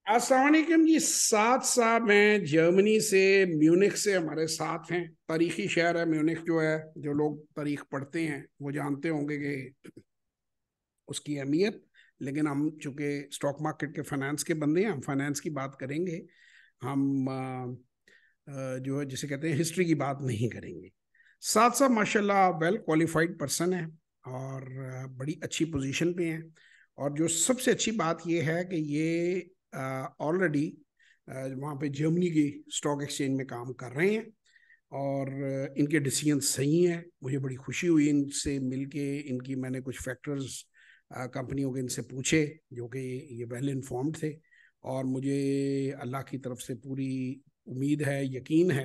अस्सलाम वालेकुम जी। साथ साहब हैं जर्मनी से, म्यूनिख से हमारे साथ हैं। तारीखी शहर है म्यूनिख जो है। जो लोग तारीख पढ़ते हैं वो जानते होंगे कि उसकी अहमियत। लेकिन हम चूंकि स्टॉक मार्केट के फाइनेंस के बंदे हैं, हम फाइनेंस की बात करेंगे। हम जो है जिसे कहते हैं हिस्ट्री की बात नहीं करेंगे। साथ साथ माशाल्लाह वेल क्वालिफाइड पर्सन है और बड़ी अच्छी पोजीशन पे हैं। और जो सबसे अच्छी बात ये है कि ये ऑलरेडी वहाँ पे जर्मनी की स्टॉक एक्सचेंज में काम कर रहे हैं। और इनके डिसीजन सही हैं। मुझे बड़ी खुशी हुई इनसे मिलके। इनकी मैंने कुछ फैक्टर्स कंपनियों के इनसे पूछे, जो कि ये वेल इन्फॉर्म्ड थे। और मुझे अल्लाह की तरफ से पूरी उम्मीद है, यकीन है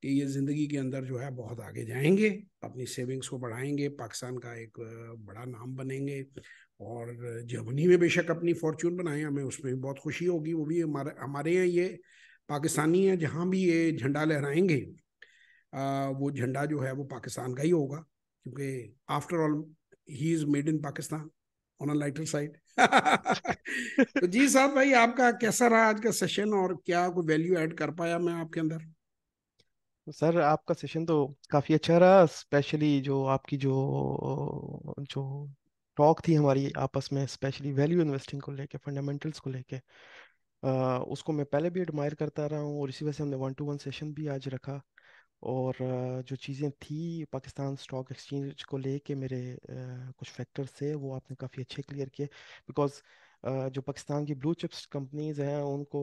कि ये ज़िंदगी के अंदर जो है बहुत आगे जाएंगे, अपनी सेविंग्स को बढ़ाएंगे, पाकिस्तान का एक बड़ा नाम बनेंगे। और जर्मनी में बेशक अपनी फॉर्चून बनाए, हमें उसमें भी बहुत खुशी होगी। वो भी हमारे हमारे यहाँ ये पाकिस्तानी हैं, जहाँ भी ये झंडा लहराएंगे वो झंडा जो है वो पाकिस्तान का ही होगा, क्योंकि after all he is made in Pakistan on a lighter side. तो जी साहब भाई, आपका कैसा रहा आज का सेशन और क्या कोई वैल्यू ऐड कर पाया मैं आपके अंदर? सर आपका सेशन तो काफ़ी अच्छा रहा। स्पेशली जो आपकी जो जो टॉक थी हमारी आपस में, स्पेशली वैल्यू इन्वेस्टिंग को लेके, फंडामेंटल्स को लेके, उसको मैं पहले भी एडमायर करता रहा हूँ और इसी वजह से हमने 1-to-1 सेशन भी आज रखा। और जो चीज़ें थी पाकिस्तान स्टॉक एक्सचेंज को लेके, मेरे कुछ फैक्टर्स थे वो आपने काफ़ी अच्छे क्लियर किए। बिकॉज जो पाकिस्तान की ब्लू चिप्स कंपनीज हैं उनको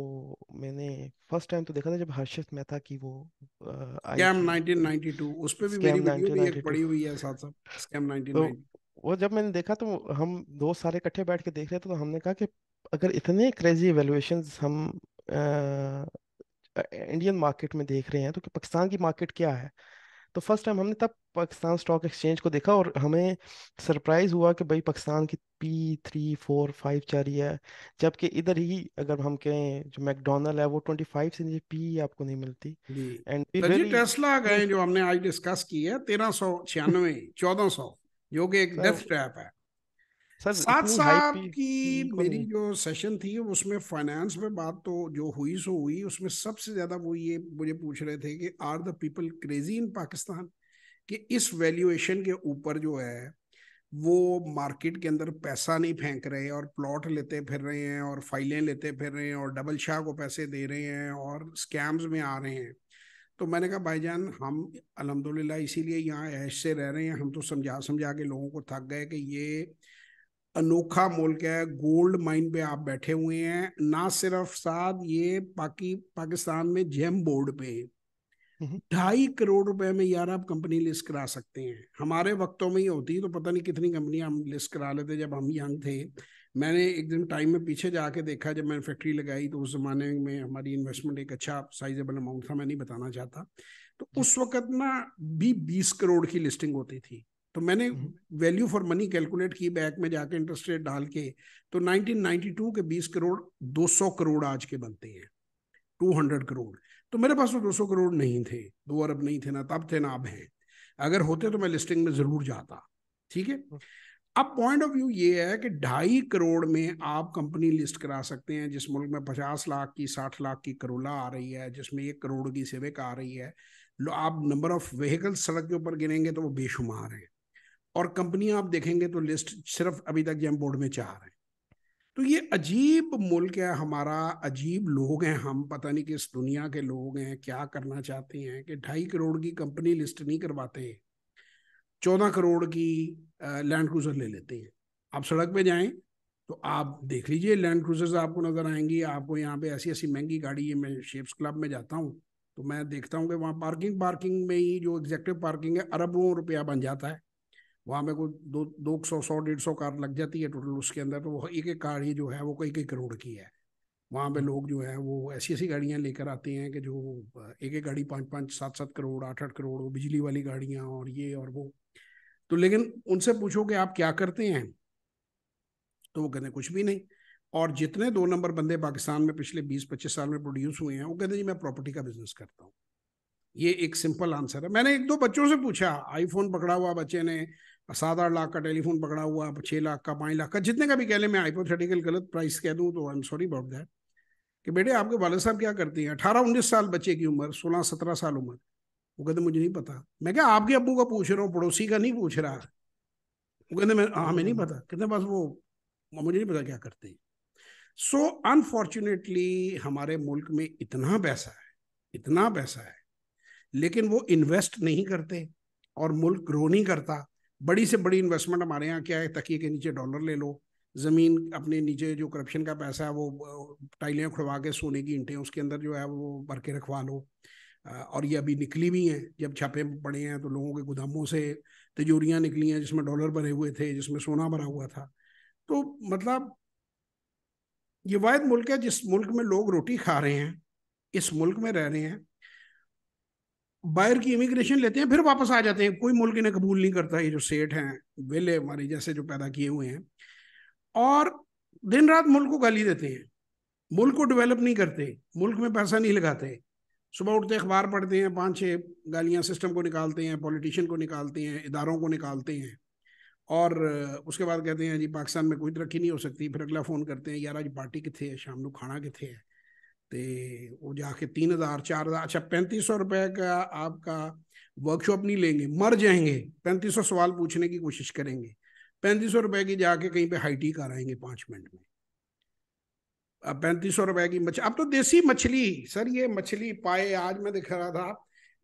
मैंने फर्स्ट टाइम तो देखा था जब हर्षित मेहता की वो आई स्कैम थी, 1992, उस पे भी मेरी स्कैम वीडियो भी एक 1992। पड़ी हुई है साथ साथ, स्कैम तो 1992। वो जब मैंने देखा तो हम दोस्त सारे इकट्ठे बैठ के देख रहे थे, तो हमने कहा कि अगर इतने क्रेजी वैल्यूएशंस हम इंडियन मार्केट में देख रहे हैं तो कि पाकिस्तान की मार्केट क्या है। तो फर्स्ट टाइम हमने तब पाकिस्तान स्टॉक एक्सचेंज को देखा और हमें सरप्राइज हुआ कि भाई पाकिस्तान की P3, 4, 5 जा रही है। जबकि इधर ही अगर हम कहें जो मैकडोनल्ड है वो 25 से नीचे पी आपको नहीं मिलती। जी। एंड वी तो जी रियली टेस्ला गए थिंक जो हमने आज डिस्कस की है 1396, 1400, जो कि एक सर, डेथ ट्रैप है। सर साथ इतनी हाई साहब पी की को मेरी नहीं। जो सेशन थी उसमें फाइनेंस में बात तो जो हुई सो हुई, उसमें सबसे ज्यादा वो ये मुझे पूछ रहे थे कि are the people crazy in Pakistan, कि इस वैल्यूएशन के ऊपर जो है वो मार्केट के अंदर पैसा नहीं फेंक रहे और प्लॉट लेते फिर रहे हैं और फाइलें लेते फिर रहे हैं और डबल शाह को पैसे दे रहे हैं और स्कैम्स में आ रहे हैं। तो मैंने कहा भाईजान, हम अल्हम्दुलिल्लाह इसीलिए यहाँ ऐश से रह रहे हैं। हम तो समझा समझा के लोगों को थक गए कि ये अनोखा मुल्क है, गोल्ड माइन पे आप बैठे हुए हैं। ना सिर्फ साथ ये पाकिस्तान में जेम बोर्ड पे हम्म, 2.5 करोड़ रुपए में यार आप कंपनी लिस्ट करा सकते हैं। हमारे वक्तों में ही होती तो पता नहीं कितनी कंपनियां हम लिस्ट करा लेते जब हम यंग थे। मैंने एक दिन टाइम में पीछे जाके देखा, जब मैंने फैक्ट्री लगाई तो उस जमाने में हमारी इन्वेस्टमेंट एक अच्छा साइजेबल अमाउंट था, मैं नहीं बताना चाहता। तो जी। उस वक्त ना भी 20 करोड़ की लिस्टिंग होती थी। तो मैंने हम्म, वैल्यू फॉर मनी कैलकुलेट की बैक में जाके इंटरेस्ट रेट डाल के। तो 1992 के 20 करोड़ 200 करोड़ आज के बनते हैं, 200 करोड़। तो मेरे पास तो 200 करोड़ नहीं थे, 2 अरब नहीं थे, ना तब थे ना अब हैं। अगर होते तो मैं लिस्टिंग में जरूर जाता। ठीक है। अब पॉइंट ऑफ व्यू ये है कि 2.5 करोड़ में आप कंपनी लिस्ट करा सकते हैं, जिस मुल्क में 50 लाख की 60 लाख की करोला आ रही है, जिसमें 1 करोड़ की सिविक आ रही है। आप नंबर ऑफ व्हीकल्स सड़क के ऊपर गिनेंगे तो वो बेशुमार है। और कंपनियां आप देखेंगे तो लिस्ट सिर्फ अभी तक जेम बोर्ड में 4 है। तो ये अजीब मुल्क है हमारा, अजीब लोग हैं हम, पता नहीं किस दुनिया के लोग हैं, क्या करना चाहते हैं कि 2.5 करोड़ की कंपनी लिस्ट नहीं करवाते, 14 करोड़ की लैंड क्रूजर ले लेते हैं। आप सड़क पे जाएं तो आप देख लीजिए, लैंड क्रूजर्स आपको नजर आएंगी। आपको यहाँ पे ऐसी ऐसी महंगी गाड़ी है, मैं शेप्स क्लब में जाता हूँ तो मैं देखता हूँ कि वहाँ पार्किंग पार्किंग में ही जो एग्जेक्टिव पार्किंग है अरबों रुपया बन जाता है। वहां पे कोई दो 200 100 150 कार लग जाती है टोटल उसके अंदर, तो वो एक एक कार ही जो है वो कई कई करोड़ की है। वहां पे लोग जो है वो ऐसी ऐसी गाड़ियां लेकर आते हैं कि जो एक एक गाड़ी 5 5 7 7 करोड़ 8 8 करोड़, वो बिजली वाली गाड़ियां और ये और वो। तो लेकिन उनसे पूछो कि आप क्या करते हैं, तो वो कहते हैं कुछ भी नहीं। और जितने 2 नंबर बंदे पाकिस्तान में पिछले 20 25 साल में प्रोड्यूस हुए हैं, वो कहते हैं जी मैं प्रॉपर्टी का बिजनेस करता हूँ। ये एक सिंपल आंसर है। मैंने एक दो बच्चों से पूछा, आईफोन पकड़ा हुआ बच्चे ने, 7 8 लाख का टेलीफोन पकड़ा हुआ, 6 लाख का, 5 लाख का, जितने का भी कह ले, मैं हाइपोथेटिकल गलत प्राइस कह दूं तो I am sorry about that. कि बेटे आपके वाले साहब क्या करते हैं? 18-19 साल बच्चे की उम्र, 16-17 साल उम्र। वो कहते मुझे नहीं पता। मैं क्या आपके अब्बू का पूछ रहा हूँ, पड़ोसी का नहीं पूछ रहा। वो कहते मैं हमें नहीं पता। कहते बस वो मुझे नहीं पता क्या करते हैं। सो अनफॉर्चुनेटली हमारे मुल्क में इतना पैसा है, इतना पैसा है, लेकिन वो इन्वेस्ट नहीं करते और मुल्क ग्रो नहीं करता। बड़ी से बड़ी इन्वेस्टमेंट हमारे यहाँ क्या है, तकिए के नीचे डॉलर ले लो, जमीन अपने नीचे जो करप्शन का पैसा है वो टाइलें खुड़वा के सोने की ईंटें उसके अंदर जो है वो भर के रखवा लो। और ये अभी निकली भी हैं, जब छापे पड़े हैं तो लोगों के गोदामों से तिजोरियां निकली हैं जिसमें डॉलर भरे हुए थे, जिसमें सोना भरा हुआ था। तो मतलब ये वाहिद मुल्क है जिस मुल्क में लोग रोटी खा रहे हैं, इस मुल्क में रह रहे हैं, बाहर की इमिग्रेशन लेते हैं, फिर वापस आ जाते हैं। कोई मुल्क इन्हें कबूल नहीं करता। ये जो सेठ हैं वेले हमारे जैसे जो पैदा किए हुए हैं, और दिन रात मुल्क को गाली देते हैं, मुल्क को डेवलप नहीं करते, मुल्क में पैसा नहीं लगाते। सुबह उठते अखबार पढ़ते हैं, 5-6 गालियां सिस्टम को निकालते हैं, पॉलिटिशियन को निकालते हैं, इदारों को निकालते हैं, और उसके बाद कहते हैं जी पाकिस्तान में कोई तरक्की नहीं हो सकती। फिर अगला फोन करते हैं यार आज पार्टी कितने है, शाम को खाना कितने है, तो वो जाके 3,000 4,000, अच्छा 3500 रुपए का आपका वर्कशॉप नहीं लेंगे, मर जाएंगे। 3500 सवाल पूछने की कोशिश करेंगे, 3500 रुपए की जाके कहीं पे हाई टी कराएंगे 5 मिनट में। अब 3500 रुपए की मछली, अब तो देसी मछली सर, ये मछली पाए, आज मैं दिख रहा था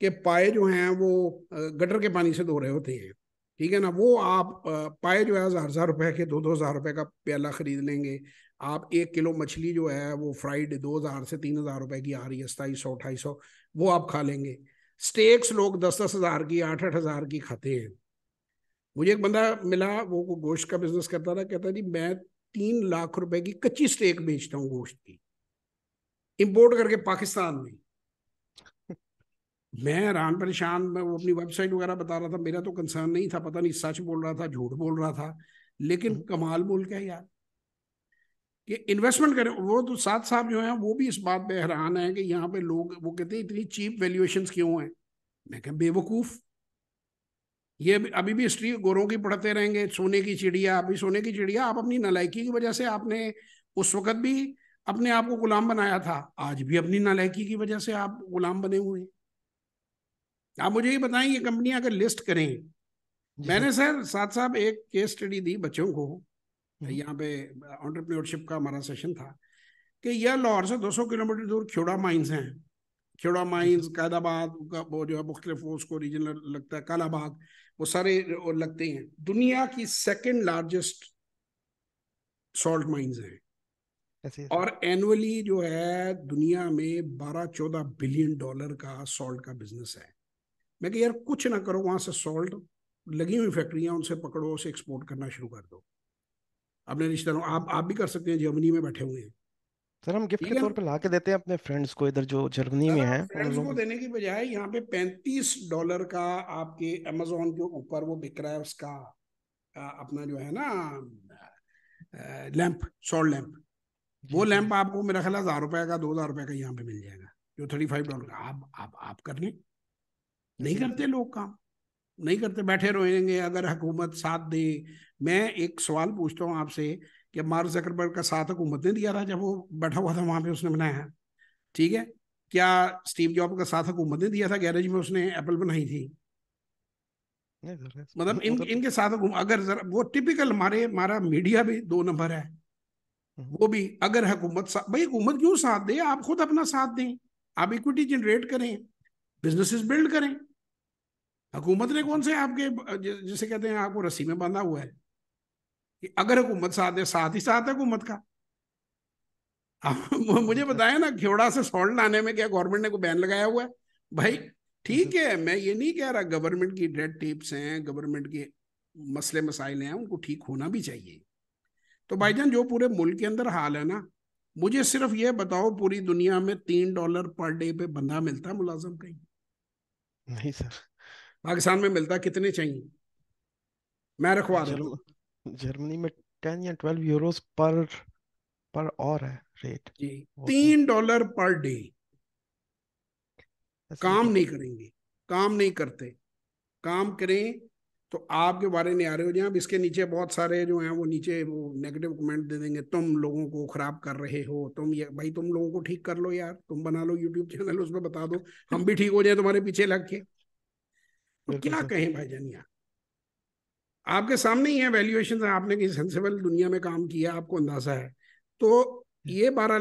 कि पाए जो हैं वो गटर के पानी से धो रहे होते हैं, ठीक है ना। वो आप पाए जो है 1,000-1,000 रुपए के, 2,000 रुपए का प्याला खरीद लेंगे। आप 1 किलो मछली जो है वो फ्राइड 2,000 से 3,000 रुपए की आ रही है, 2,700-2,800, वो आप खा लेंगे। स्टेक्स लोग 10-10 हज़ार की, 8-8 हज़ार की खाते हैं। मुझे एक बंदा मिला, वो गोश्त का बिजनेस करता था, कहता जी मैं 3 लाख रुपए की कच्ची स्टेक बेचता हूँ गोश्त की, इंपोर्ट करके पाकिस्तान में। मैं हैरान परेशान, मैं वो अपनी वेबसाइट वगैरह बता रहा था, मेरा तो कंसर्न नहीं था, पता नहीं सच बोल रहा था झूठ बोल रहा था, लेकिन कमाल मुल्क है यार कि इन्वेस्टमेंट करें। वो तो साथ साहब जो है वो भी इस बात पे हैरान है कि यहाँ पे लोग वो कहते हैं इतनी चीप वैल्यूएशंस क्यों हैं। मैं कह बेवकूफ, ये अभी भी हिस्ट्री गोरों की पढ़ते रहेंगे। सोने की चिड़िया, अभी सोने की चिड़िया आप अपनी नालायकी की वजह से आपने उस वक्त भी अपने आप को गुलाम बनाया था, आज भी अपनी नालायकी की वजह से आप गुलाम बने हुए हैं। आप मुझे ये बताएं, ये कंपनियां अगर लिस्ट करें, जी सर। मैंने सर साथ साहब एक केस स्टडी दी बच्चों को, हम्म, यहाँ पे एंटरप्रेन्योरशिप का हमारा सेशन था, कि यह लाहौर से 200 किलोमीटर दूर खेड़ा माइंस हैं। खेड़ा जी सर। माइंस, कैदाबाद का वो जो है मुख्तलिफ, उसको रीजनल लगता है, कालाबाग, वो सारे लगते हैं। दुनिया की सेकंड लार्जेस्ट सॉल्ट माइंस हैं, ऐसे ही है सर। और एनुअली जो है दुनिया में 12-14 बिलियन डॉलर का सॉल्ट का बिजनेस है। मैं कि यार कुछ ना करो, वहां से सॉल्ट लगी हुई फैक्ट्रियां, उनसे पकड़ो, उसे एक्सपोर्ट करना शुरू कर दो अपने रिश्तेदारों। आप भी कर सकते हैं, जर्मनी में बैठे हुए हैं, सर हम गिफ्ट ठीक के है तौर ना। पे ला के देते हैं अपने फ्रेंड्स को इधर जो जर्मनी सर में आप हैं उन फ्रेंड्स को लोगों देने की बजाय यहाँ पे $35 का आपके अमेजोन के ऊपर वो बिक रहा है उसका अपना जो है ना लैंप, सॉल्ट लैंप। वो जी जी। लैंप आपको मेरा ख्याल 1,000 रुपए का, 2,000 रुपए का यहाँ पे मिल जाएगा, जो $35 का। आप कर लें। नहीं ऐसे ही है करते सर। लोग काम, नहीं करते, बैठे रहेंगे अगर हुकूमत साथ दे। मैं एक सवाल पूछता हूँ आपसे कि मार्क जकरबर्ग का साथ हुकूमत ने दिया था जब वो बैठा हुआ था वहां पे, उसने बनाया, ठीक है। क्या स्टीव जॉब का साथ हुकूमत ने दिया था गैरेज में उसने एप्पल बनाई थी? नहीं सर मतलब उधर तो। इनके साथ अगर जरा वो टिपिकल हमारा मीडिया भी 2 नंबर है। हम्म, वो भी अगर हुकूमत भाई हुकूमत क्यों साथ दे, आप खुद अपना साथ दें, आप इक्विटी जनरेट करें, बिजनेसेस बिल्ड करें। हुकूमत ने कौन जी से आपके जिसे कहते हैं आपको रस्सी में बांधा हुआ है कि अगर हुकूमत साथ दे, साथ ही साथ है हुकूमत का। आप जी मुझे सर। बताया ना, खेवड़ा से सॉल्ट लाने में क्या गवर्नमेंट ने कोई बैन लगाया हुआ है भाई? जी सर। ठीक है, मैं ये नहीं कह रहा, गवर्नमेंट की रेड टेप्स हैं, गवर्नमेंट के मसले मसाइल हैं, उनको ठीक होना भी चाहिए। तो हम्म, भाईजान जो पूरे मुल्क के अंदर हाल है ना, मुझे सिर्फ ये बताओ पूरी दुनिया में $3 पर डे पे बंदा मिलता है मुलाजम कहीं? नहीं सर। पाकिस्तान में मिलता कितने चाहिए? मैं रखवा देता हूँ। जर्मनी में 10 या 12 यूरोस पर और है रेट। जी, वो तो $3 पर डे। ऐसे ही है काम सर। नहीं करेंगे, काम नहीं करते, काम करें तो आपके बारे में आ रहे हो जहाँ इसके नीचे बहुत सारे जो हैं वो नीचे वो नेगेटिव कमेंट दे देंगे, तुम लोगों को खराब कर रहे हो, तुम ये भाई तुम लोगों को ठीक कर लो यार, तुम बना लो यूट्यूब चैनल, उसमें बता दो हम भी ठीक हो जाए तुम्हारे पीछे लग के। तो बिल्कुल क्या सर। कहें भाईजान यार, आपके सामने ही है वैल्यूएशन, आपने किसी सेंसेबल दुनिया में काम किया, आपको अंदाजा है। तो ये 12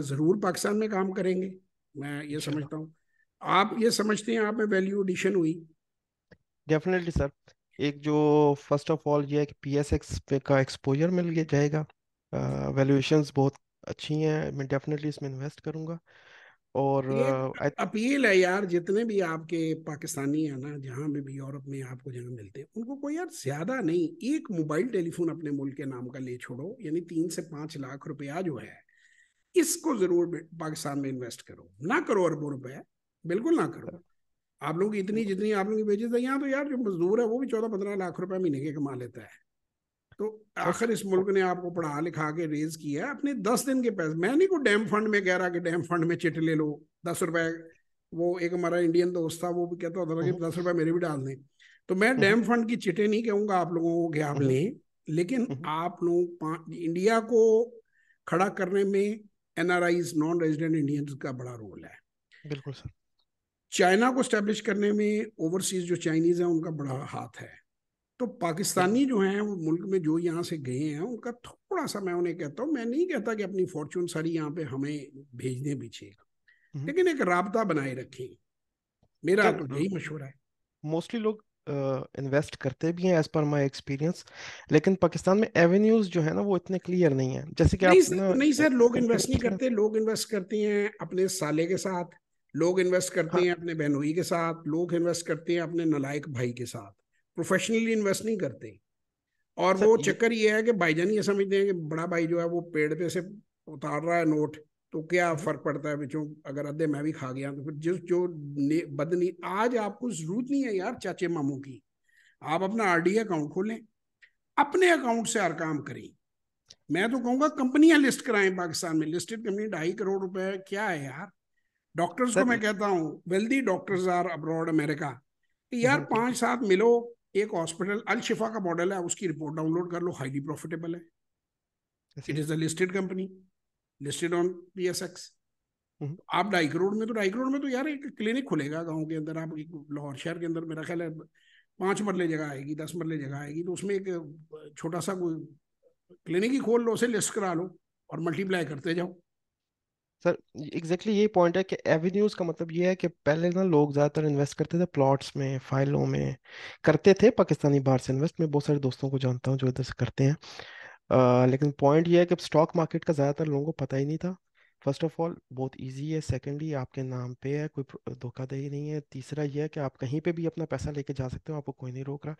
जरूर पाकिस्तान में काम करेंगे, मैं ये इंशाल्लाह। समझता हूँ। आप ये समझते हैं आप में वैल्यू एडिशन हुई? Definitely sir. एक जो फर्स्ट ऑफ ऑल ये है कि PSX पे का एक्सपोजर मिल गया जाएगा। वैल्यूएशंस बहुत अच्छी हैं, मैं डेफिनेटली इसमें इन्वेस्ट करूंगा। और एक आई अपील है यार, जितने भी आपके पाकिस्तानी हैं ना, जहां भी यूरोप में आपको जहां मिलते हैं, उनको कोई यार ज्यादा नहीं, एक मोबाइल टेलीफोन अपने मुल्क के नाम का ले छोड़ो, यानी 3 से 5 लाख रुपया जो है, इसको जरूर पाकिस्तान में इन्वेस्ट करो, ना करो अरबों रुपए, बिल्कुल ना करो। आप लोगों की इतनी जितनी आप लोगों की वेजेस है यहाँ, तो यार जो मजदूर है वो भी 14-15 लाख रुपए महीने के कमा लेता है। तो सर आखिर इस मुल्क ने आपको पढ़ा लिखा के रेज किया है, अपने 10 दिन के पैसे, मैं नहीं को डैम फंड में कह रहा कि डैम फंड में चिट ले लो 10 रुपए। वो एक हमारा इंडियन दोस्त था, वो भी कहता होता था कि हम्म, 10 रुपए मेरे भी डाल दें। तो मैं हम्म, डैम फंड की चिटें नहीं कहूंगा आप लोगों को कि आप हम्म, लें, लेकिन हम्म, आप लोग इंडिया को खड़ा करने में NRIs, नॉन रेजिडेंट इंडियंस का बड़ा रोल है। बिल्कुल सर। चाइना को स्टैब्लिश करने में ओवरसीज जो चाइनीज हैं उनका बड़ा हाथ है। तो बिल्कुल। पाकिस्तानी जो हैं वो मुल्क में जो यहाँ से गए हैं, उनका थोड़ा सा मैं उन्हें कहता हूँ, मैं नहीं कहता कि अपनी फॉर्चून सारी यहाँ पे हमें भेज दें पीछे, लेकिन एक राबता बनाए रखें, मेरा सर तो यही मशवरा है। मोस्टली लोग इन्वेस्ट करते भी हैं एज पर माय एक्सपीरियंस, लेकिन पाकिस्तान में एवेन्यूज जो है ना वो इतने क्लियर नहीं है, जैसे कि नहीं आप सर, ना नहीं सर, लोग इन्वेस्ट नहीं इंटरनेशनल। करते, लोग इन्वेस्ट करते हैं अपने साले के साथ, लोग इन्वेस्ट करते हाँ हैं अपने बहनोई के साथ, लोग इन्वेस्ट करते हैं अपने नालायक भाई के साथ, प्रोफेशनली इन्वेस्ट नहीं करते। और सर वो ये चक्कर ये है कि भाईजान ये समझते हैं कि बड़ा भाई जो है वो पेड़ पे से उतार रहा है नोट, तो क्या हम्म, फर्क पड़ता है बिचों, अगर अद्धे मैं भी खा गया तो फिर जिस जो बदनी, आज आपको जरूरत नहीं है यार चाचे मामू की, आप अपना RD अकाउंट खोलें, अपने अकाउंट से हर काम करें। मैं तो कहूंगा कंपनियां लिस्ट कराएं पाकिस्तान में, लिस्टेड कंपनी 2.5 करोड़ रुपए क्या है यार। डॉक्टर्स को सर मैं कहता हूँ, wealthy doctors are abroad America, कि यार पांच बिल्कुल। सात मिलो, एक हॉस्पिटल अल शिफा का मॉडल है, उसकी रिपोर्ट डाउनलोड कर लो, हाईली प्रॉफिटेबल है, ऐसे it he. Is a listed company, listed on PSX। हम्म, आप 2.5 करोड़ में, तो 2.5 करोड़ में तो यार एक क्लिनिक खुलेगा गांव के अंदर, आप एक लाहौर शहर के अंदर, मेरा ख्याल है 5 मरले जगह आएगी, 10 मरले जगह आएगी, तो उसमें एक छोटा सा कोई क्लिनिक ही खोल लो, उसे लिस्ट करा लो और मल्टीप्लाई करते जाओ। सर एग्जैक्टली यही पॉइंट है कि एवेन्यूज का मतलब ये है कि पहले ना लोग ज़्यादातर इन्वेस्ट करते थे प्लॉट्स में, फाइलों में करते थे, पाकिस्तानी बाहर से इन्वेस्ट, मैं बहुत सारे दोस्तों को जानता हूँ जो इधर से करते हैं। लेकिन पॉइंट ये है कि स्टॉक मार्केट का ज़्यादातर लोगों को पता ही नहीं था। फर्स्ट ऑफ ऑल बहुत इजी है, सेकेंडली आपके नाम पे है, कोई धोखाधड़ी नहीं है, तीसरा ये है कि आप कहीं पे भी अपना पैसा लेके जा सकते हो, आपको कोई नहीं रोक रहा।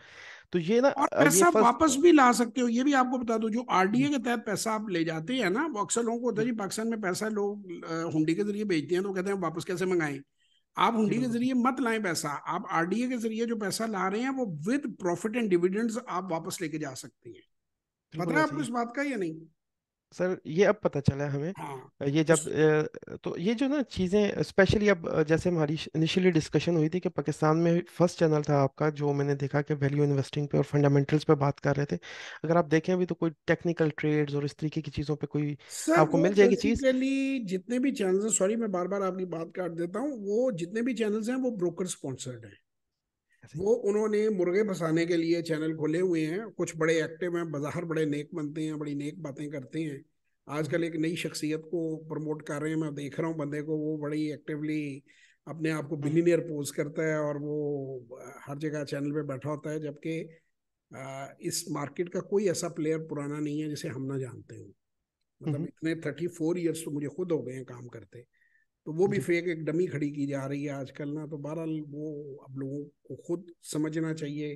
तो ये ना और ये पैसा फर्स्ट। वापस भी ला सकते हो, ये भी आपको बता दो, जो RDA के तहत पैसा आप ले जाते हैं ना, वो अक्सर लोगों को होता है जी पाकिस्तान में पैसा लोग हुंडी के जरिए भेजते हैं, तो कहते हैं वापस कैसे मंगाएं। आप जी हुंडी के बिल्कुल सर। जरिए मत लाएं पैसा, आप RDA के जरिए जो पैसा ला रहे हैं वो विद प्रॉफिट एंड डिविडेंड्स आप वापस लेके जा सकते हैं। बिल्कुल पता है वैसे आपको ही। इस बात का या नहीं? सर ये अब पता चला है हमें। हाँ। ये जब उस तो ये जो ना चीज़ें स्पेशली अब जैसे हमारी इनिशियली डिस्कशन हुई थी कि पाकिस्तान में फर्स्ट चैनल था आपका जो मैंने देखा कि वैल्यू इन्वेस्टिंग पे और फंडामेंटल्स पे बात कर रहे थे। अगर आप देखें अभी तो कोई टेक्निकल ट्रेड्स और इस तरीके की चीज़ों पे कोई सर आपको वो मिल जाएगी चीज़। बेसिकली जितने भी चैनल्स हैं, सॉरी मैं बार बार आपकी बात काट देता हूँ, वो जितने भी चैनल्स हैं वो ब्रोकर स्पॉन्सर्ड हैं। ऐसे ही। वो उन्होंने मुर्गे फंसाने के लिए चैनल खोले हुए हैं, कुछ बड़े एक्टिव हैं, बाजार बड़े नेक बनते हैं, बड़ी नेक बातें करते हैं। हम्म, आजकल एक नई शख्सियत को प्रमोट कर रहे हैं, मैं देख रहा हूँ बंदे को, वो बड़ी एक्टिवली अपने आप को हम्म, बिलीनियर पोज करता है, और वो हर जगह चैनल पे बैठा होता है, जबकि इस मार्केट का कोई ऐसा प्लेयर पुराना नहीं है जिसे हम ना जानते हो। मतलब हम्म, इतने 34 ईयर्स तो मुझे खुद हो गए हैं काम करते। तो वो भी जी फेक एक डमी खड़ी की जा रही है आजकल ना, तो बहरहाल वो अब लोगों को खुद समझना चाहिए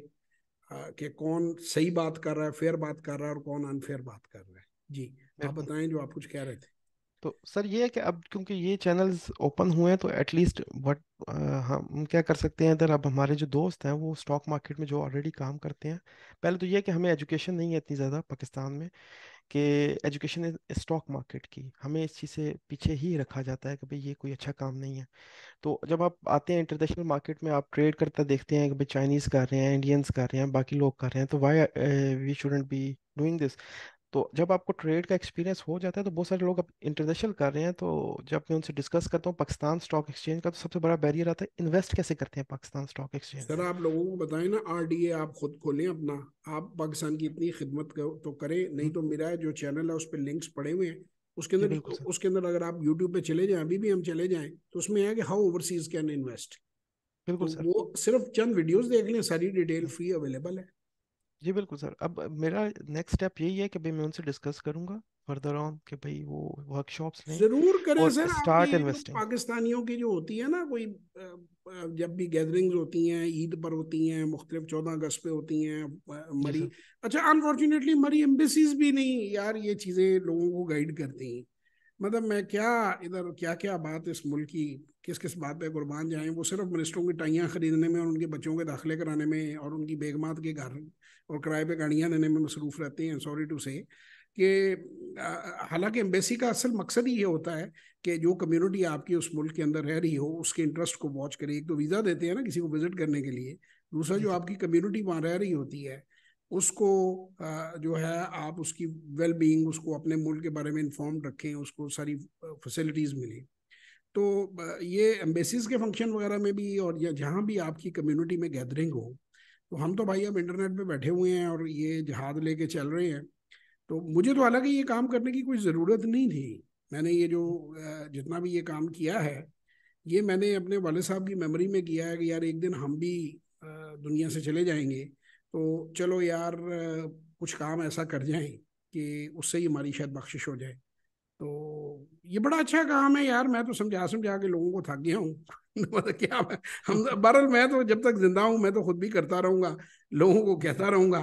कि कौन सही बात कर रहा है, फेयर बात कर रहा है, और कौन अनफेयर बात कर रहा है। जी। आप बिल्कुल। बताएं जो आप कुछ कह रहे थे। तो सर ये है कि अब क्योंकि ये चैनल्स ओपन हुए हैं तो एटलीस्ट व्हाट हम क्या कर सकते हैं इधर, अब हमारे जो दोस्त हैं वो स्टॉक मार्केट में जो ऑलरेडी काम करते हैं, पहले तो ये है कि हमें एजुकेशन नहीं है इतनी ज़्यादा पाकिस्तान में कि एजुकेशन स्टॉक मार्केट की, हमें इस चीज़ से पीछे ही रखा जाता है कि भाई ये कोई अच्छा काम नहीं है। तो जब आप आते हैं इंटरनेशनल मार्केट में, आप ट्रेड करते देखते हैं कि भाई चाइनीज़ कर रहे हैं, इंडियंस कर रहे हैं, बाकी लोग कर रहे हैं, तो why we shouldn't be doing this. तो जब आपको ट्रेड का एक्सपीरियंस हो जाता है, तो बहुत सारे लोग अब इंटरनेशनल कर रहे हैं, तो जब मैं उनसे डिस्कस करता हूँ पाकिस्तान स्टॉक एक्सचेंज का, तो सबसे बड़ा बैरियर आता है इन्वेस्ट कैसे करते हैं पाकिस्तान स्टॉक एक्सचेंज सर में। आप लोगों को बताएं ना, आरडीए आप खुद खोलें अपना। आप पाकिस्तान की इतनी खिदमत तो करें, नहीं हम्म, तो मेरा जो चैनल है उस पर लिंक्स पड़े हुए हैं। उसके जी अंदर बिल्कुल सर। उसके अंदर अगर आप यूट्यूब पे चले जाएं, अभी भी हम चले जाएं, तो उसमें है कि हाउ ओवरसीज कैन इन्वेस्ट। बिल्कुल तो सर। वो सिर्फ चंद वीडियोस देख लें, सारी डिटेल हम्म, फ्री अवेलेबल है। जी बिल्कुल सर। अब मेरा नेक्स्ट स्टेप यही है कि भाई मैं उनसे डिस्कस करूंगा फर्दर ऑन कि भाई वो वर्कशॉप्स लें जरूर करें और सर। आपकी स्टार्ट जो इन्वेस्टिंग। पाकिस्तानियों की जो होती है ना कोई जब भी गैदरिंग्स होती हैं, ईद पर होती हैं, मुख्तलिफ 14 अगस्त पे होती हैं, जी मरी। सर। अच्छा, अनफॉर्चुनेटली मरी एम्बेसीज भी नहीं यार ये चीज़ें लोगों को गाइड करती हैं। मतलब मैं क्या, इधर क्या क्या बात इस मुल्क की, किस किस बात पे कुर्बान जाएं। वो सिर्फ मिनिस्टरों की टाइयाँ खरीदने में और उनके बच्चों के दाखिले कराने में और उनकी बेगमात के घर और किराए पे गाड़ियाँ देने में मसरूफ रहते हैं, सॉरी टू से। कि हालांकि एम्बेसी का असल मकसद ही ये होता है कि जो कम्युनिटी आपकी उस मुल्क के अंदर रह रही हो उसके इंटरेस्ट को वॉच करे। एक तो वीज़ा देते हैं ना किसी को विजिट करने के लिए, दूसरा जी जो सर। आपकी कम्युनिटी वहाँ रह रही होती है उसको जो है आप उसकी वेल बीइंग, उसको अपने मुल्क के बारे में इंफॉर्म रखें, उसको सारी फैसिलिटीज़ मिलें। तो ये एम्बेसीज के फंक्शन वगैरह में भी और या जहाँ भी आपकी कम्युनिटी में गैदरिंग हो, तो हम तो भाई अब इंटरनेट पे बैठे हुए हैं और ये जहाज लेके चल रहे हैं। तो मुझे तो हालांकि ये काम करने की कोई ज़रूरत नहीं थी। मैंने ये जो जितना भी ये काम किया है, ये मैंने अपने वाले साहब की मेमोरी में किया है कि यार एक दिन हम भी दुनिया से चले जाएंगे, तो चलो यार कुछ काम ऐसा कर जाएं कि उससे ही हमारी शायद बख्शिश हो जाए। तो ये बड़ा अच्छा काम है यार। मैं तो समझा समझा के लोगों को थक गया हूँ मतलब क्या हम बहरहाल मैं तो जब तक जिंदा हूँ मैं तो खुद भी करता रहूंगा, लोगों को जी सर। कहता रहूंगा।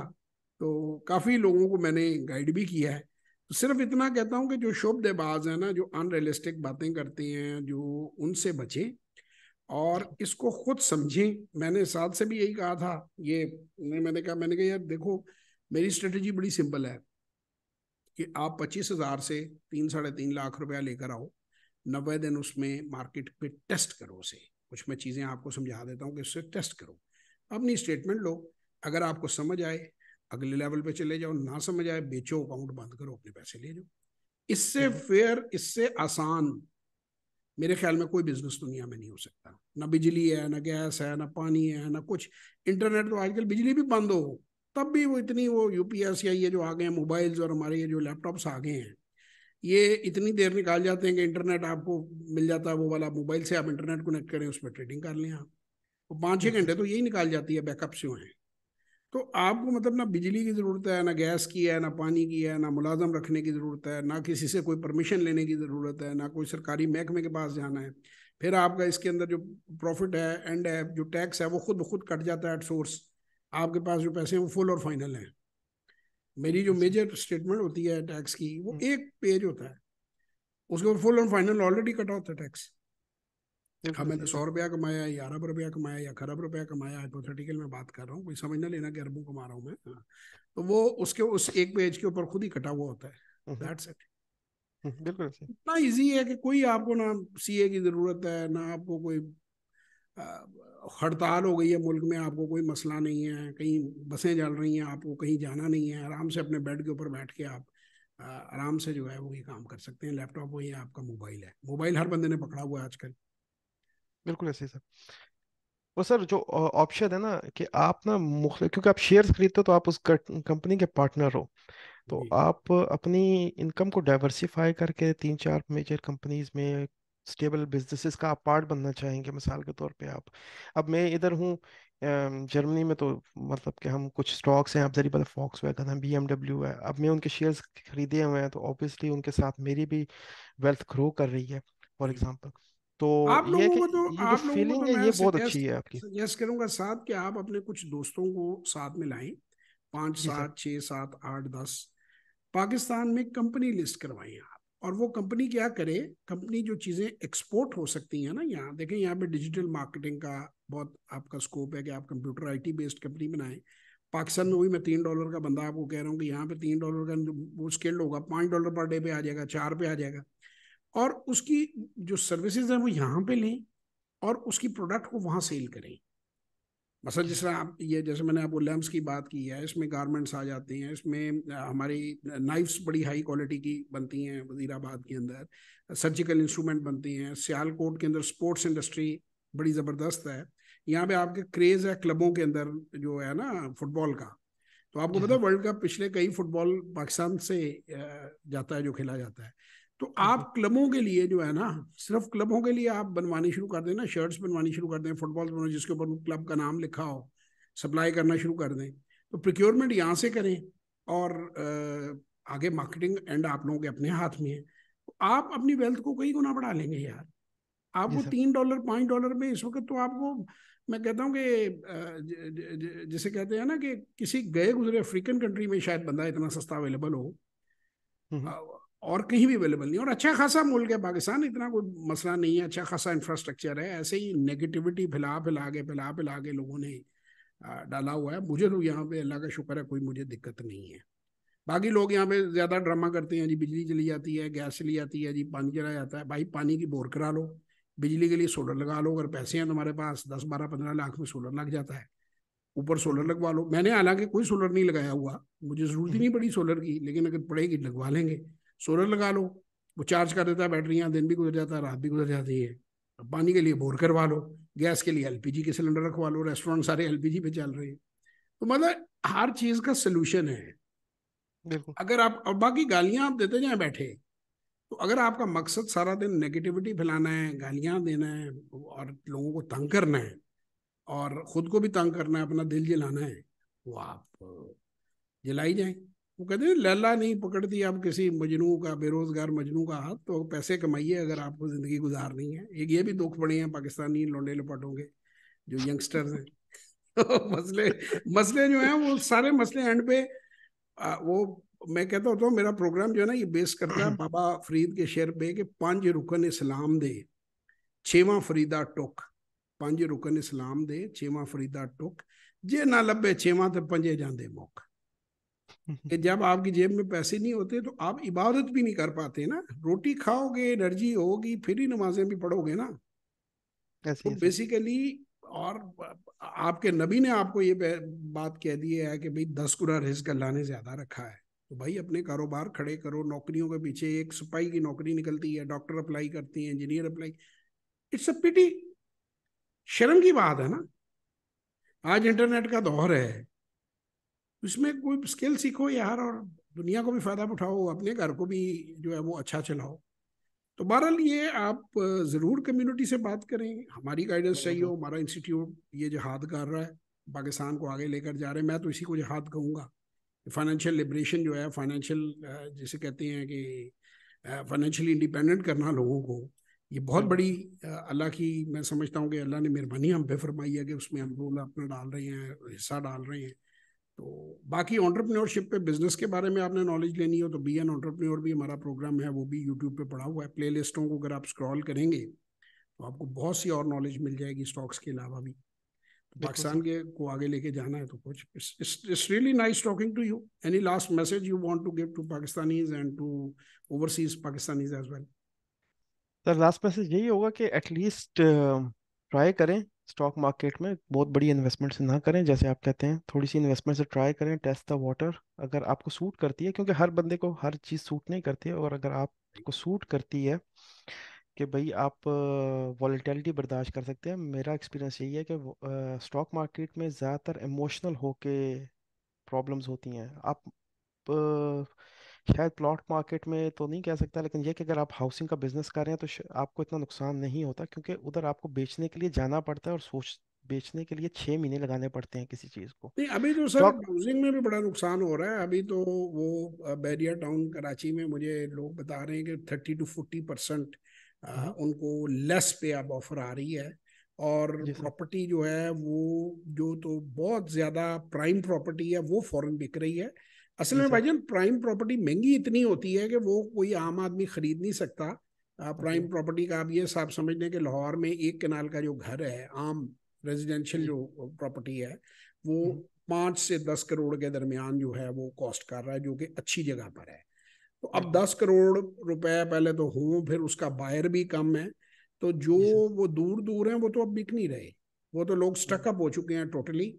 तो काफी लोगों को मैंने गाइड भी किया है। तो सिर्फ इतना कहता हूँ कि जो शोबदेबाज है ना, जो अनरियलिस्टिक बातें करते हैं, जो उनसे बचें और इसको खुद समझें। मैंने साथ से भी यही कहा था। ये मैंने कहा यार देखो, मेरी स्ट्रेटेजी बड़ी सिंपल है कि आप 25,000 से 3 साढ़े 3 लाख रुपया लेकर आओ, 90 दिन उसमें मार्केट पे टेस्ट करो उसे। कुछ मैं चीज़ें आपको समझा देता हूँ कि उससे टेस्ट करो, अपनी स्टेटमेंट लो। अगर आपको समझ आए अगले लेवल पे चले जाओ, ना समझ आए बेचो, अकाउंट बंद करो, अपने पैसे ले जाओ। इससे हम्म, फेयर, इससे आसान मेरे ख्याल में कोई बिजनेस दुनिया में नहीं हो सकता। ना बिजली है, ना गैस है, ना पानी है, ना कुछ। इंटरनेट तो आजकल बिजली भी बंद हो तब भी वो इतनी, वो यूपीएस या ये जो आ गए हैं मोबाइल्स और हमारे ये जो लैपटॉप्स आ गए हैं, ये इतनी देर निकाल जाते हैं कि इंटरनेट आपको मिल जाता है वो वाला। मोबाइल से आप इंटरनेट कनेक्ट करें, उस पर ट्रेडिंग कर लें आप। वो 5-6 घंटे तो यही निकाल जाती है, बैकअप से हैं। तो आपको मतलब ना बिजली की ज़रूरत है, ना गैस की है, ना पानी की है, ना मुलाजम रखने की ज़रूरत है, ना किसी से कोई परमिशन लेने की ज़रूरत है, ना कोई सरकारी महकमे के पास जाना है। फिर आपका इसके अंदर जो प्रॉफिट है, एंड है, जो टैक्स है, वो खुद ब खुद कट जाता है एट सोर्स। आपके पास जो पैसे हैं वो फुल और फाइनल है। मेरी जो बिल्कुल सर। मेजर स्टेटमेंट होती है टैक्स की, वो हम्म, एक पेज होता है, उसके ऊपर फुल और फाइनल ऑलरेडी कटा होता है टैक्स। हाँ, बिल्कुल मैंने सही सौ सर। रुपया कमाया या अरब रुपया कमाया या खरब रुपया कमाया, हाइपोथेटिकल में बात कर रहा हूँ, कोई समझ ना लेना कि अरबों कमा रहा हूँ मैं। हाँ। तो वो उसके उस एक पेज के ऊपर खुद ही कटा हुआ होता है। हम्म, दैट्स इट। बिल्कुल सही। इतना इजी है कि कोई आपको ना सीए की जरूरत है, ना आपको कोई हड़ताल हो गई है मुल्क में, आपको कोई मसला नहीं है, कहीं बसें चल रही हैं, आपको कहीं जाना नहीं है, आराम से अपने बेड के ऊपर बैठ के आप आराम से जो है वो ये काम कर सकते हैं। लैपटॉप वही आपका मोबाइल है, मोबाइल हर बंदे ने पकड़ा हुआ है आजकल। बिल्कुल ऐसे ही सर। और सर जो ऑप्शन है ना कि आप ना क्योंकि आप शेयर्स खरीदते हो तो आप उस कंपनी के पार्टनर हो, तो जी। आप अपनी इनकम को डाइवर्सिफाई करके तीन चार मेजर कंपनीज में स्टेबल बिजनेसेस का आप पार्ट बनना चाहेंगे। मिसाल के तौर पे आप, अब मैं इधर हूँ जर्मनी में, तो मतलब कि हम कुछ स्टॉक्स हैं, आप जरिए पता फॉक्स वैगन है, बीएमडब्ल्यू है, अब मैं उनके शेयर्स खरीदे हुए हैं, तो ऑब्वियसली उनके साथ मेरी भी वेल्थ ग्रो कर रही है, फॉर जी। एग्जांपल। तो ये है कि ये जो आप लोगों को फीलिंग तो है मैं ये बहुत अच्छी सजेस्ट है आपकी। सजेस्ट करूंगा साथ कि आप अपने कुछ दोस्तों को साथ में लाएं, पाँच जी सर। सात छः सात आठ 10। पाकिस्तान में कंपनी लिस्ट करवाएं आप। और वो कंपनी क्या करे, कंपनी जो चीज़ें एक्सपोर्ट हो सकती हैं ना, यहाँ देखें, यहाँ पे डिजिटल मार्केटिंग का बहुत आपका स्कोप है कि आप कंप्यूटर आईटी बेस्ड कंपनी बनाएं। पाकिस्तान में वही मैं $3 का बंदा आपको कह रहा हूँ कि यहाँ पे $3 का वो स्किल्ड होगा, $5 पर डे पे आ जाएगा, 4 पे आ जाएगा। और उसकी जो सर्विसेज है वो यहाँ पे लें और उसकी प्रोडक्ट को वहाँ सेल करें। मतलब जी जिस सर। तरह आप ये, जैसे मैंने आपको लैम्प्स की बात की है, इसमें गारमेंट्स आ जाते हैं, इसमें हमारी नाइफ्स बड़ी हाई क्वालिटी की बनती हैं वजीराबाद के अंदर, सर्जिकल इंस्ट्रूमेंट बनती हैं, सियालकोट के अंदर स्पोर्ट्स इंडस्ट्री बड़ी ज़बरदस्त है। यहाँ पे आपके क्रेज है क्लबों के अंदर जो है ना फुटबॉल का। तो आपको जी पता है सर। वर्ल्ड कप पिछले कई फुटबॉल पाकिस्तान से जाता है, जो खेला जाता है। तो जी आप क्लबों के लिए जो है ना, सिर्फ क्लबों के लिए आप बनवानी शुरू कर दें ना, शर्ट्स बनवानी शुरू कर दें, फुटबॉल बनवानी जिसके ऊपर क्लब का नाम लिखा हो, सप्लाई करना शुरू कर दें। तो प्रोक्योरमेंट यहाँ से करें और आगे मार्केटिंग एंड आप लोगों के अपने हाथ में है। तो आप अपनी वेल्थ को कई गुना बढ़ा लेंगे यार। जी आपको सर। $3 $5 में इस वक्त तो आपको, मैं कहता हूँ कि जिसे कहते हैं ना कि किसी गए गुजरे अफ्रीकन कंट्री में शायद बंदा इतना सस्ता अवेलेबल हो, हम्म। और कहीं भी अवेलेबल नहीं। और अच्छा खासा मुल्क है पाकिस्तान, इतना कोई मसला नहीं है, अच्छा खासा इंफ्रास्ट्रक्चर है। ऐसे ही नेगेटिविटी फैला के लोगों ने डाला हुआ है। मुझे तो यहाँ पे अल्लाह का शुक्र है कोई मुझे दिक्कत नहीं है। बाकी लोग यहाँ पे ज्यादा ड्रामा करते हैं जी, बिजली चली जाती है, गैस चली जाती है जी, पानी चला जाता है। भाई पानी की बोर करा लो, बिजली के लिए सोलर लगा लो, अगर पैसे हैं तुम्हारे पास 10 12 15 लाख में सोलर लग जाता है, ऊपर सोलर बिल्कुल। लगवा लो। मैंने हालांकि कोई सोलर नहीं लगाया हुआ, मुझे जरूरत ही हम्म। नहीं पड़ी सोलर की, लेकिन अगर पड़ेगी लगवा लेंगे। सोलर लगा लो, वो चार्ज कर देता है बैटरियां, दिन भी गुजर जाता है, रात भी गुजर जाती है। पानी के लिए बोर करवा लो, गैस के लिए एलपीजी के सिलेंडर रखवा लो, रेस्टोरेंट सारे एलपीजी पे चल रहे हैं। तो मतलब हर चीज का सोल्यूशन है। बिल्कुल। अगर आप, और बाकी गालियां आप देते जाए बैठे, तो अगर आपका मकसद सारा दिन नेगेटिविटी फैलाना है, गालियां देना है और लोगों को तंग करना है और खुद को भी तंग करना है, अपना दिल जलाना है, वो आप जलाई जाए। वो कहते हैं लैला नहीं पकड़ती आप किसी मजनू का, बेरोजगार मजनू का हाथ, तो पैसे कमाइए अगर आपको जिंदगी गुजारनी है। एक ये भी दुख पड़े हैं पाकिस्तानी लौंडे लपटों के, जो यंगस्टर्स हैं। तो मसले मसले जो हैं वो सारे मसले एंड पे वो, मैं कहता होता हूँ मेरा प्रोग्राम जो है ना ये बेस करता है बाबा फरीद के शेर पे कि 5 रुकन इस्लाम दे, 6वां फरीदा टुक। 5 रुकन इस्लाम दे, 6वां फरीदा टुक, जे ना लभे 6वां ते 5 जांदे मुक। कि जब आपकी जेब में पैसे नहीं होते तो आप इबादत भी नहीं कर पाते ना। रोटी खाओगे, एनर्जी होगी, फिर ही नमाजें भी पढ़ोगे ना। ऐसे तो ही है सर। बेसिकली, और आपके नबी ने आपको ये बात कह दी है कि भाई 10 गुना रिस्क अल्लाह ने ज्यादा रखा है। तो भाई अपने कारोबार खड़े करो, नौकरियों के पीछे, एक सिपाही की नौकरी निकलती है, डॉक्टर अप्लाई करती है, इंजीनियर अप्लाई। इट्स अ पिटी, शर्म की बात है ना। आज इंटरनेट का दौर है, इसमें कोई स्किल सीखो यार, और दुनिया को भी फायदा उठाओ, अपने घर को भी जो है वो अच्छा चलाओ। तो बहरहाल ये आप ज़रूर कम्युनिटी से बात करें, हमारी गाइडेंस बिल्कुल चाहिए सर। हो। हमारा इंस्टीट्यूट ये जहाद कर रहा है, पाकिस्तान को आगे लेकर जा रहे हैं। मैं तो इसी को जहाद कहूँगा। फाइनेंशियल लिबरेशन जो है, फाइनेंशियल जिसे कहते हैं कि फाइनेंशियली इंडिपेंडेंट करना लोगों को, ये बहुत बिल्कुल बड़ी सर। अल्लाह की, मैं समझता हूँ कि अल्लाह ने मेहरबानी हम पे फरमाई है कि उसमें हम रोल अपना डाल रहे हैं, हिस्सा डाल रहे हैं। तो बाकी एंटरप्रेन्योरशिप पे, बिजनेस के बारे में आपने नॉलेज लेनी हो तो बी एन एंटरप्रेन्योर भी हमारा प्रोग्राम है, वो भी यूट्यूब पे पड़ा हुआ है। प्ले लिस्टों को अगर आप स्क्रॉल करेंगे तो आपको बहुत सी और नॉलेज मिल जाएगी स्टॉक्स के अलावा भी। तो बिल्कुल पाकिस्तान सर। के को आगे लेके जाना है तो कुछ, it's really nice talking to you. Any last message you want to give to Pakistanis and to overseas Pakistanis as well? Sir last message यही होगा कि एटलीस्ट ट्राई करें स्टॉक मार्केट में, बहुत बड़ी इन्वेस्टमेंट से ना करें, जैसे आप कहते हैं थोड़ी सी इन्वेस्टमेंट से ट्राई करें, टेस्ट द वाटर। अगर आपको सूट करती है, क्योंकि हर बंदे को हर चीज़ सूट नहीं करती है, और अगर आपको सूट करती है कि भाई आप वॉलेटिलिटी बर्दाश्त कर सकते हैं, मेरा एक्सपीरियंस यही है कि स्टॉक मार्केट में ज़्यादातर इमोशनल होके प्रॉब्लम्स होती हैं। आप शायद प्लॉट मार्केट में तो नहीं कह सकता, लेकिन ये कि अगर आप हाउसिंग का बिजनेस कर रहे हैं तो आपको इतना नुकसान नहीं होता, क्योंकि उधर आपको बेचने के लिए जाना पड़ता है, और सोच बेचने के लिए 6 महीने लगाने पड़ते हैं किसी चीज़ को। नहीं, अभी तो सर स्टॉक। हाउसिंग में भी बड़ा नुकसान हो रहा है। अभी तो वो बैरिया टाउन कराची में मुझे लोग बता रहे हैं कि 30 to 40% उनको लेस पे अब ऑफर आ रही है। और जी सर। प्रॉपर्टी जो है वो, जो तो बहुत ज्यादा प्राइम प्रॉपर्टी है वो फॉरेन बिक रही है। असल जी में सर। भाईजान प्राइम प्रॉपर्टी महंगी इतनी होती है कि वो कोई आम आदमी खरीद नहीं सकता। ओके। प्राइम प्रॉपर्टी का आप ये साफ समझ लें कि लाहौर में 1 कनाल का जो घर है, आम रेजिडेंशियल जो प्रॉपर्टी है, वो 5 से 10 करोड़ के दरमियान जो है वो कॉस्ट कर रहा है, जो कि अच्छी जगह पर है। तो अब बिल्कुल 10 करोड़ रुपए पहले तो हो, फिर उसका बायर भी कम है, तो जो जी सर। वो दूर दूर हैं वो तो अब बिक नहीं रहे, वो तो लोग हम्म, स्टकअप हो चुके हैं टोटली।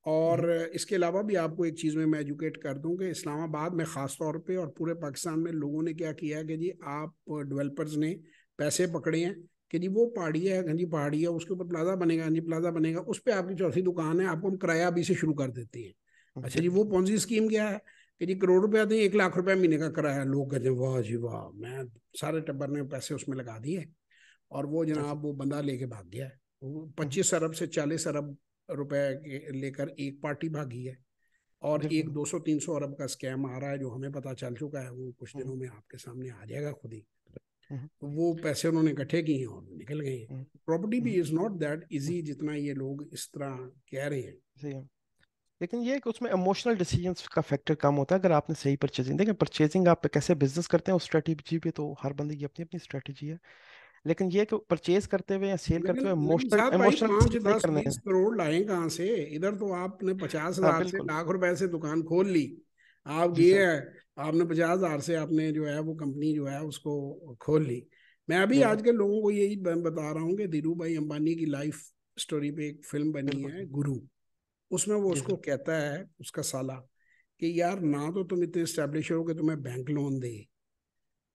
और हम्म, इसके अलावा भी आपको एक चीज़ में मैं एजुकेट कर दूं कि इस्लामाबाद में ख़ास तौर पे और पूरे पाकिस्तान में लोगों ने क्या किया है कि जी आप डेवलपर्स ने पैसे पकड़े हैं कि जी वो पहाड़ी है, हाँ जी पहाड़ी है, उसके ऊपर प्लाजा बनेगा, हाँ जी प्लाजा बनेगा, उस पर आपकी चौथी दुकान है, आपको हम किराया अभी से शुरू कर देते हैं। अच्छा जी, वो बिल्कुल पॉन्जी स्कीम क्या है कि जी करोड़ रुपए आते हैं, 1 लाख रुपए महीने का किराया, लोग कहते हैं वाह जी वाह, मैं सारे टब्बर ने पैसे उसमें लगा दिए, और वो ऐसे। जनाब वो बंदा लेके भाग गया है। वो हम्म, 25 अरब से 40 अरब रुपए लेकर एक पार्टी भागी है, और एक बिल्कुल 200-300 अरब का स्कैम आ रहा है जो हमें पता चल चुका है, वो कुछ हम्म, दिनों में आपके सामने आ जाएगा खुद ही। हम्म, तो वो पैसे उन्होंने इकट्ठे किए हैं और निकल गए हैं। हम्म, प्रॉपर्टी भी hmm, is not that hmm, easy जितना ये लोग इस तरह कह रहे हैं। सही है। लेकिन ये है कि उसमें इमोशनल डिसीजंस का फैक्टर कम होता है अगर आपने सही परचेजिंग, देखिए परचेजिंग आप कैसे बिजनेस करते हैं उस स्ट्रेटेजी पे तो हर बंदे की अपनी अपनी स्ट्रेटेजी है। लेकिन ये है कि परचेज करते हुए या सेल करते लेकिन हुए लेकिन इमोशनल साहब भाई, इमोशनल पांच डिसीजन नहीं दस करने बीस हैं। करोड़ लाए कहाँ से? इधर तो आपने पचास हाँ हजार से बिल्कुल लाख रुपए से दुकान खोल ली, आप जी गए सर। हैं, आपने 50 हजार से आपने जो है वो कंपनी जो है उसको खोल ली। मैं अभी बिल्कुल आजकल लोगों को यही बता रहा हूँ कि धीरू भाई अंबानी की लाइफ स्टोरी पे एक फिल्म बनी बिल्कुल है गुरु। उसमें वो जी उसको सर। कहता है उसका साला कि यार ना तो तुम इतने स्टैब्लिश हो कि तुम्हें बैंक लोन दे,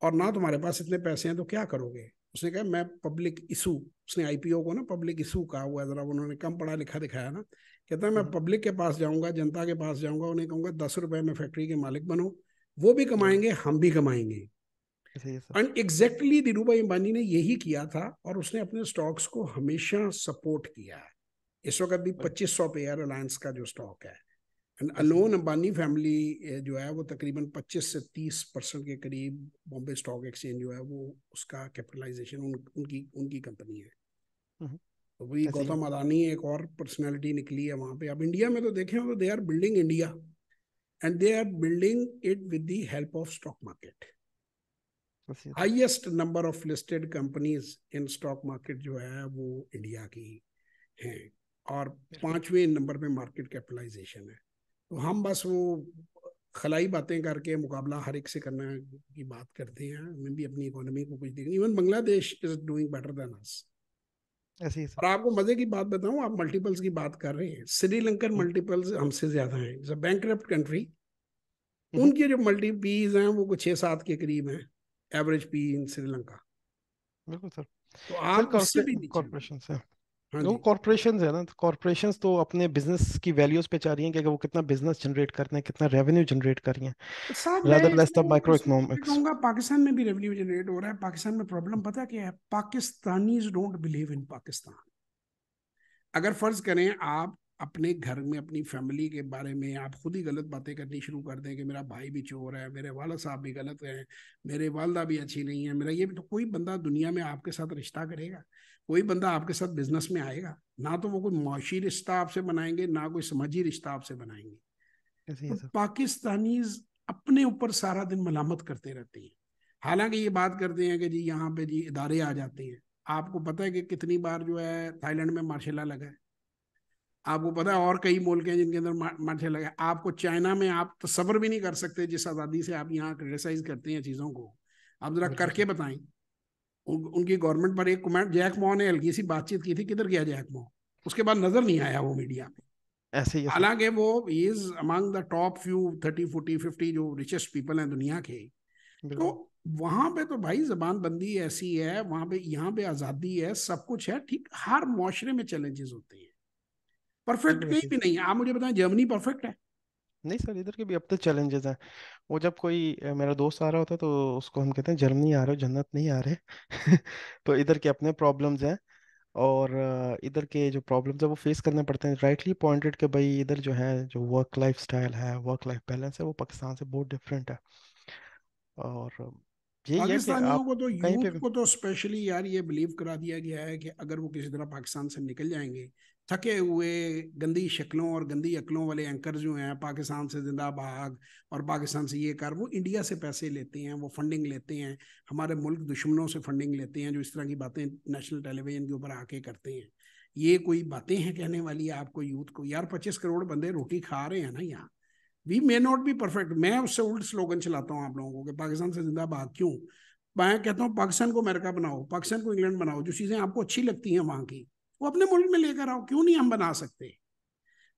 और ना तुम्हारे पास इतने पैसे हैं, तो क्या करोगे? उसने कहा मैं पब्लिक इशू, उसने आईपीओ को ना पब्लिक इशू कहा हुआ है, जरा उन्होंने कम पढ़ा लिखा दिखाया ना। कहता है मैं हम्म, पब्लिक के पास जाऊंगा, जनता के पास जाऊंगा, उन्हें कहूंगा 10 रुपए में फैक्ट्री के मालिक बनो, वो भी बिल्कुल कमाएंगे, हम भी कमाएंगे। सही है sir. And exactly Dhirubhai Ambani ने यही किया था, और उसने अपने स्टॉक्स को हमेशा सपोर्ट किया है। इस वक्त भी बिल्कुल 2500 पे है रिलायंस का जो स्टॉक है। एंड ऐसे ही अलोन अंबानी फैमिली जो है वो तकरीबन 25 से 30% के करीब बॉम्बे स्टॉक एक्सचेंज जो है वो उसका कैपिटलाइजेशन उनकी उनकी कंपनी है। हम्म, तो वही ऐसे ही है। गौतम अदानी एक और पर्सनैलिटी निकली है वहां पे। अब इंडिया में तो देखें तो they are building India, and they are building it with the help of stock market. ऐसे ही है sir. Highest number of listed companies in stock market जो है वो इंडिया की हैं, और बिल्कुल 5वें नंबर पे मार्केट कैपिटलाइजेशन है। तो हम बस वो खलाई बातें करके मुकाबला हर एक से करने की बात करते हैं, हमें भी अपनी इकोनॉमी को कुछ देखना। Even Bangladesh is doing better than us. ऐसे ही है सर। और आपको मजे की बात बताऊं, आप मल्टीपल्स की बात कर रहे हैं, श्रीलंकन हम्म, मल्टीपल्स हमसे ज्यादा हैं। इट्स अ बैंकरप्ट कंट्री, हम्म, उनके जो मल्टी पीज हैं वो कुछ 6-7 के करीब हैं, एवरेज पी इन श्रीलंका। बिल्कुल सर। तो सर आप उससे भी नीचे हो। कॉर्पोरेशन है, हाँ वो जी। कॉर्पोरेशंस है ना, तो कॉर्पोरेशंस तो अपने बिजनेस की वैल्यूज पे चाह रही हैं कि वो कितना बिजनेस जनरेट कर रहे हैं, कितना रेवेन्यू जनरेट कर रही हैं, साहब मैं रादर दैट्स द इसमें माइक्रो इसमें इकोनॉमिक्स। कहूंगा पाकिस्तान में भी रेवेन्यू जनरेट हो रहा है। पाकिस्तान में प्रॉब्लम पता क्या है? Pakistanis don't believe in Pakistan. अगर फर्ज करें आप अपने घर में अपनी फैमिली के बारे में आप खुद ही गलत बातें करनी शुरू कर दें कि मेरा भाई भी चोर है, मेरे वाला साहब भी गलत है, मेरे वालदा भी अच्छी नहीं है, मेरा ये भी, तो कोई बंदा दुनिया में आपके साथ रिश्ता करेगा? कोई बंदा आपके साथ बिजनेस में आएगा? ना तो वो कोई मुआशी रिश्ता आपसे बनाएंगे, ना कोई समाजी रिश्ता आपसे बनाएंगे। ऐसे ही तो है सर। पाकिस्तानीज अपने ऊपर सारा दिन मलामत करते रहते हैं। हालांकि ये बात करते हैं कि जी यहाँ पे जी इदारे आ जाते हैं। आपको पता है कि कितनी बार जो है थाईलैंड में मार्शल लॉ लगा है? आपको पता है और कई मुल्क हैं जिनके अंदर मार्शल लगा है? आपको चाइना में आप तसव्वुर भी नहीं कर सकते जिस आज़ादी से आप यहाँ क्रिटिसाइज करते हैं चीज़ों को। आप जरा बिल्कुल करके सर। बताएं। उनकी गवर्नमेंट पर एक कमेंट, जैक मो ने हल्की सी बातचीत की थी, किधर गया जैक मो? उसके बाद नजर नहीं आया वो मीडिया में। ऐसे ही है सर। हालांकि वो is among the top few 30 40 50 जो रिचेस्ट पीपल हैं दुनिया के। तो बिल्कुल वहां पे तो भाई जबान बंदी ऐसी है वहां पे, यहाँ पे आजादी है, सब कुछ है ठीक। हर मुआशरे में चैलेंजेस होते हैं, परफेक्ट बिल्कुल कहीं ऐसे ही भी सर। नहीं। आप मुझे बताएं जर्मनी परफेक्ट है? नहीं सर, इधर के भी अब तक चैलेंजेस हैं। वो जब कोई मेरा दोस्त आ रहा होता है तो उसको हम कहते हैं जर्मनी आ रहे हो, जन्नत नहीं आ रहे। तो इधर के अपने प्रॉब्लम्स हैं, और इधर के जो प्रॉब्लम्स है वो फेस करने पड़ते हैं। राइटली पॉइंटेड कि भाई इधर जो है जो वर्क लाइफ स्टाइल है, वर्क लाइफ बैलेंस है, वो पाकिस्तान से बहुत डिफरेंट है। और यही है कि पाकिस्तानियों आप को तो, कहीं पे यूथ भी। को तो स्पेशली यार ये बिलीव करा दिया गया है कि अगर वो किसी तरह पाकिस्तान से निकल जाएंगे, थके हुए गंदी शक्लों और गंदी अक्लों वाले एंकर जो हैं, पाकिस्तान से जिंदा भाग और पाकिस्तान से ये कर, वो इंडिया से पैसे लेते हैं, वो फंडिंग लेते हैं, हमारे मुल्क दुश्मनों से फंडिंग लेते हैं, जो इस तरह की बातें नेशनल टेलीविजन के ऊपर आके करते हैं। ये कोई बातें हैं कहने वाली आपको यूथ को? यार 25 करोड़ बंदे रोटी खा रहे हैं ना यहाँ। We may not be perfect. मैं उससे उल्ट स्लोगन चलाता हूँ आप लोगों को कि पाकिस्तान से जिंदाबाद। क्यों? मैं कहता हूँ पाकिस्तान को अमेरिका बनाओ, पाकिस्तान को इंग्लैंड बनाओ, जो चीजें आपको अच्छी लगती हैं वहां की वो अपने मुल्क में लेकर आओ। क्यों नहीं हम बना सकते?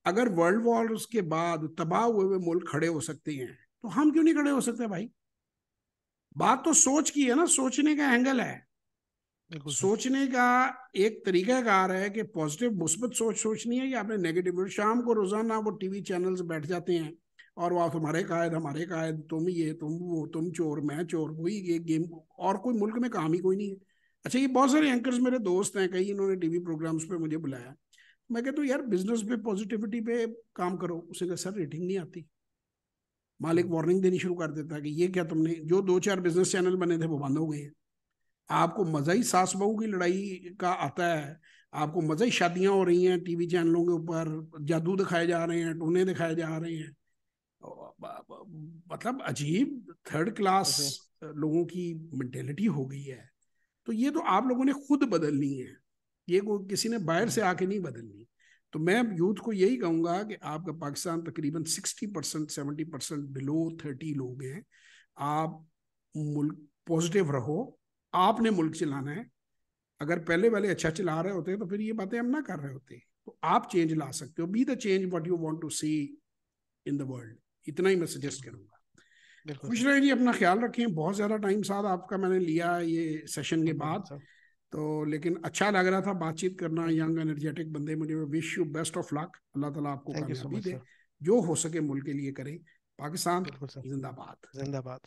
अगर वर्ल्ड वॉर के बाद तबाह हुए हुए मुल्क खड़े हो सकते हैं तो हम क्यों नहीं खड़े हो सकते भाई? बात तो सोच की है ना, सोचने का एंगल है। बिल्कुल सर। सोचने का एक तरीका कार है कि पॉजिटिव मुस्बत सोच सोचनी है, या आपने नेगेटिव। शाम को रोजाना वो टीवी चैनल्स बैठ जाते हैं और वो तुम्हारे कायद हमारे कायद, तुम ये तुम वो, तुम चोर मैं चोर, वही ये गेम। और कोई मुल्क में काम ही कोई नहीं है। अच्छा, ये बहुत सारे एंकर्स मेरे दोस्त हैं, कई इन्होंने टीवी प्रोग्राम्स पे मुझे बुलाया। मैं कहता हूँ यार बिजनेस पे पॉजिटिविटी पे काम करो। उसे कहा सर रेटिंग नहीं आती। मालिक वार्निंग देनी शुरू कर देता है कि ये क्या तुमने, जो 2-4 बिजनेस चैनल बने थे वो बंद हो गए हैं। आपको मजा ही सास बहू की लड़ाई का आता है। आपको मजा ही शादियां हो रही हैं टीवी चैनलों के ऊपर, जादू दिखाए जा रहे हैं, टूने दिखाए जा रहे हैं। मतलब अजीब थर्ड क्लास जैसे लोगों की मेंटेलिटी हो गई है। तो ये तो आप लोगों ने खुद बदलनी है, ये कोई किसी ने बाहर से आके नहीं बदलनी। तो मैं यूथ को यही कहूंगा कि आपका पाकिस्तान तकरीबन 60% 70% बिलो 30 लोग हैं। आप मुल्क पॉजिटिव रहो। आपने मुल्क चलाना है। अगर पहले वाले अच्छा चला रहे होते तो फिर ये बातें हम ना कर रहे होते। तो आप चेंज ला सकते हो। Be the change what you want to see in the world. इतना ही मैं सजेस्ट बिल्कुल। करूंगा। बिल्कुल खुश सर। रहें जी, अपना ख्याल रखें। बहुत ज़्यादा टाइम साथ आपका मैंने लिया ये सेशन के बिल्कुल बाद। सर। तो लेकिन अच्छा लग रहा था बातचीत करना। Thank you. यंग एनर्जेटिक बंदे, मुझे wish you best of luck. अल्लाह ताला आपको थैंक यू सो कामयाबी मच दे। सर। जो हो सके मुल्क के लिए करें। पाकिस्तान बिल्कुल सर। जिंदाबाद। जिंदाबाद।